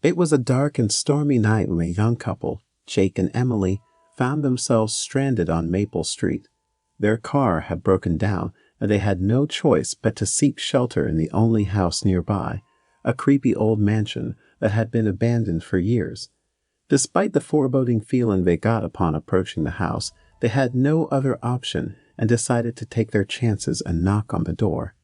It was a dark and stormy night when a young couple, Jake and Emily, found themselves stranded on Maple Street. Their car had broken down, and they had no choice but to seek shelter in the only house nearby, a creepy old mansion that had been abandoned for years. Despite the foreboding feeling they got upon approaching the house, they had no other option and decided to take their chances and knock on the door.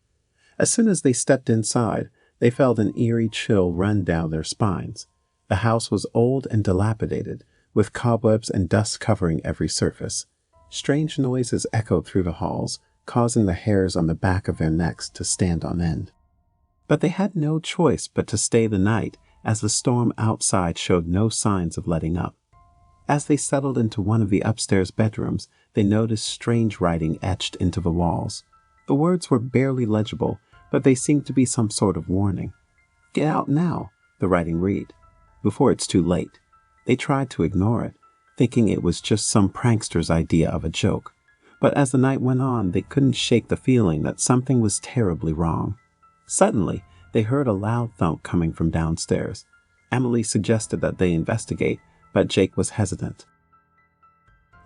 As soon as they stepped inside, they felt an eerie chill run down their spines. The house was old and dilapidated, with cobwebs and dust covering every surface. Strange noises echoed through the halls, causing the hairs on the back of their necks to stand on end. But they had no choice but to stay the night, as the storm outside showed no signs of letting up. As they settled into one of the upstairs bedrooms, they noticed strange writing etched into the walls. The words were barely legible, but they seemed to be some sort of warning. "Get out now," the writing read, "before it's too late." They tried to ignore it, thinking it was just some prankster's idea of a joke. But as the night went on, they couldn't shake the feeling that something was terribly wrong. Suddenly, they heard a loud thump coming from downstairs. Emily suggested that they investigate, but Jake was hesitant.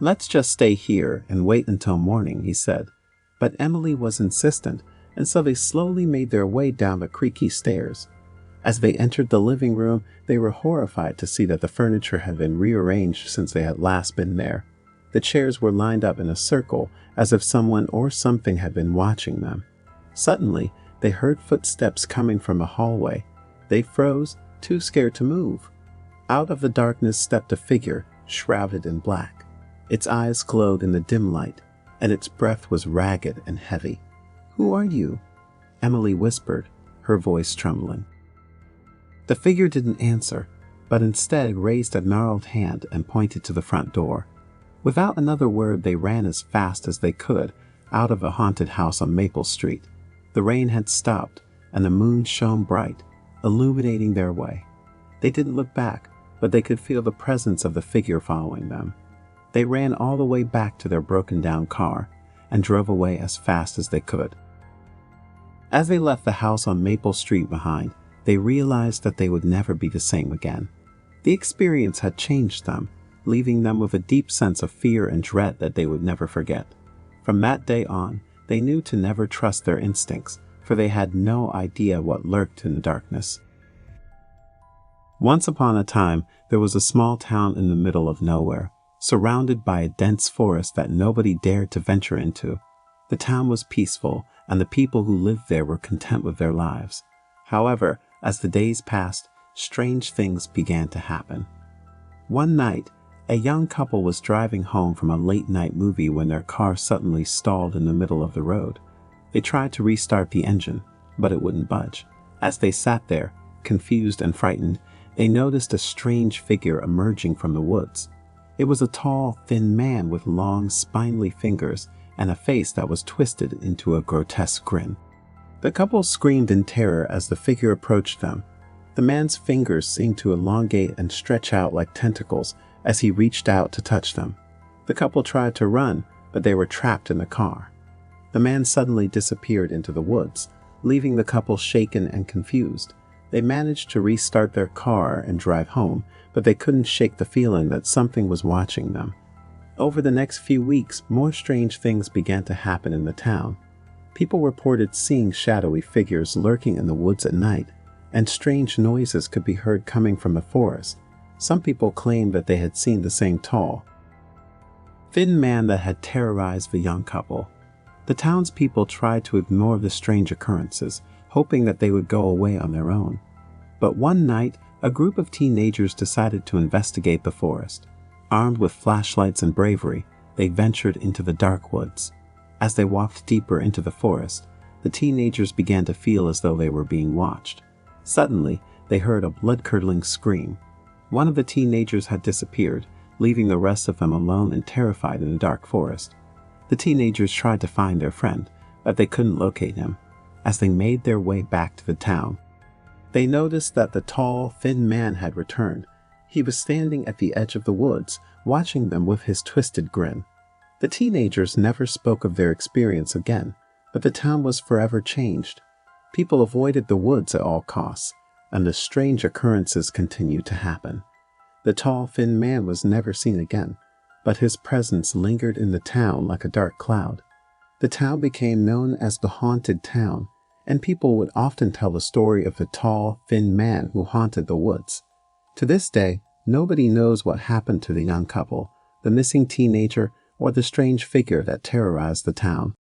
"Let's just stay here and wait until morning," he said. But Emily was insistent, and so they slowly made their way down the creaky stairs. As they entered the living room, they were horrified to see that the furniture had been rearranged since they had last been there. The chairs were lined up in a circle, as if someone or something had been watching them. Suddenly, they heard footsteps coming from a hallway. They froze, too scared to move. Out of the darkness stepped a figure, shrouded in black. Its eyes glowed in the dim light, and its breath was ragged and heavy. "Who are you?" Emily whispered, her voice trembling. The figure didn't answer, but instead raised a gnarled hand and pointed to the front door. Without another word, they ran as fast as they could out of a haunted house on Maple Street. The rain had stopped, and the moon shone bright, illuminating their way. They didn't look back, but they could feel the presence of the figure following them. They ran all the way back to their broken-down car and drove away as fast as they could. As they left the house on Maple Street behind, they realized that they would never be the same again. The experience had changed them, leaving them with a deep sense of fear and dread that they would never forget. From that day on, they knew to never trust their instincts, for they had no idea what lurked in the darkness. Once upon a time, there was a small town in the middle of nowhere, surrounded by a dense forest that nobody dared to venture into. The town was peaceful, and the people who lived there were content with their lives. However, as the days passed, strange things began to happen. One night, a young couple was driving home from a late-night movie when their car suddenly stalled in the middle of the road. They tried to restart the engine, but it wouldn't budge. As they sat there, confused and frightened, they noticed a strange figure emerging from the woods. It was a tall, thin man with long, spindly fingers and a face that was twisted into a grotesque grin. The couple screamed in terror as the figure approached them. The man's fingers seemed to elongate and stretch out like tentacles as he reached out to touch them. The couple tried to run, but they were trapped in the car. The man suddenly disappeared into the woods, leaving the couple shaken and confused. They managed to restart their car and drive home, but they couldn't shake the feeling that something was watching them. Over the next few weeks, more strange things began to happen in the town. People reported seeing shadowy figures lurking in the woods at night, and strange noises could be heard coming from the forest. Some people claimed that they had seen the same tall, thin man that had terrorized the young couple. The townspeople tried to ignore the strange occurrences, hoping that they would go away on their own. But one night, a group of teenagers decided to investigate the forest. Armed with flashlights and bravery, they ventured into the dark woods. As they walked deeper into the forest, the teenagers began to feel as though they were being watched. Suddenly, they heard a blood-curdling scream. One of the teenagers had disappeared, leaving the rest of them alone and terrified in the dark forest. The teenagers tried to find their friend, but they couldn't locate him. As they made their way back to the town, they noticed that the tall, thin man had returned. He was standing at the edge of the woods, watching them with his twisted grin. The teenagers never spoke of their experience again, but the town was forever changed. People avoided the woods at all costs. and the strange occurrences continued to happen. The tall, thin man was never seen again, but his presence lingered in the town like a dark cloud. The town became known as the Haunted Town, and people would often tell the story of the tall, thin man who haunted the woods. To this day, nobody knows what happened to the young couple, the missing teenager, or the strange figure that terrorized the town.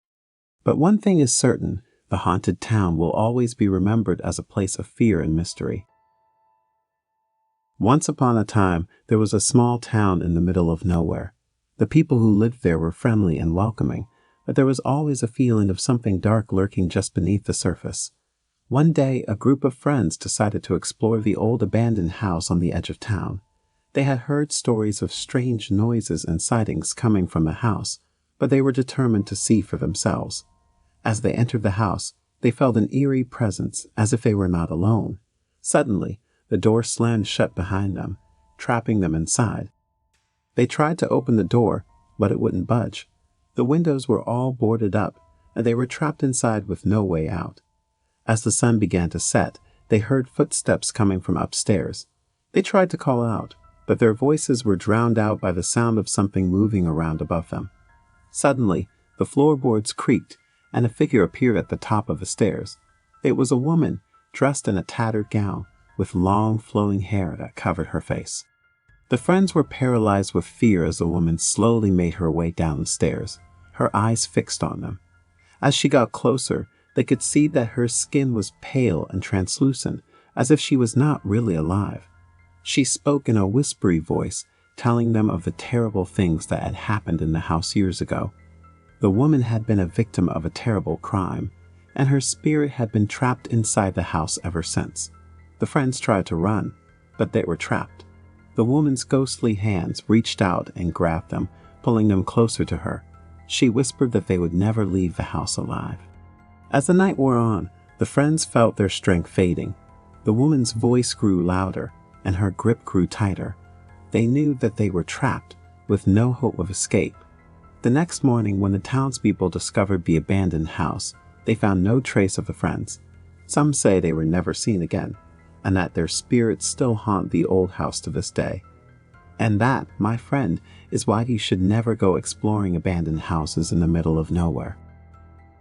But one thing is certain, the haunted town will always be remembered as a place of fear and mystery. Once upon a time, there was a small town in the middle of nowhere. The people who lived there were friendly and welcoming, but there was always a feeling of something dark lurking just beneath the surface. One day, a group of friends decided to explore the old abandoned house on the edge of town. They had heard stories of strange noises and sightings coming from the house, but they were determined to see for themselves. As they entered the house, they felt an eerie presence, as if they were not alone. Suddenly, the door slammed shut behind them, trapping them inside. They tried to open the door, but it wouldn't budge. The windows were all boarded up, and they were trapped inside with no way out. As the sun began to set, they heard footsteps coming from upstairs. They tried to call out, but their voices were drowned out by the sound of something moving around above them. Suddenly, the floorboards creaked, and a figure appeared at the top of the stairs. It was a woman, dressed in a tattered gown, with long flowing hair that covered her face. The friends were paralyzed with fear as the woman slowly made her way down the stairs, her eyes fixed on them. As she got closer, they could see that her skin was pale and translucent, as if she was not really alive. She spoke in a whispery voice, telling them of the terrible things that had happened in the house years ago. The woman had been a victim of a terrible crime, and her spirit had been trapped inside the house ever since. The friends tried to run, but they were trapped. The woman's ghostly hands reached out and grabbed them, pulling them closer to her. She whispered that they would never leave the house alive. As the night wore on, the friends felt their strength fading. The woman's voice grew louder, and her grip grew tighter. They knew that they were trapped, with no hope of escape. The next morning, when the townspeople discovered the abandoned house, they found no trace of the friends. Some say they were never seen again, and that their spirits still haunt the old house to this day. And that, my friend, is why you should never go exploring abandoned houses in the middle of nowhere.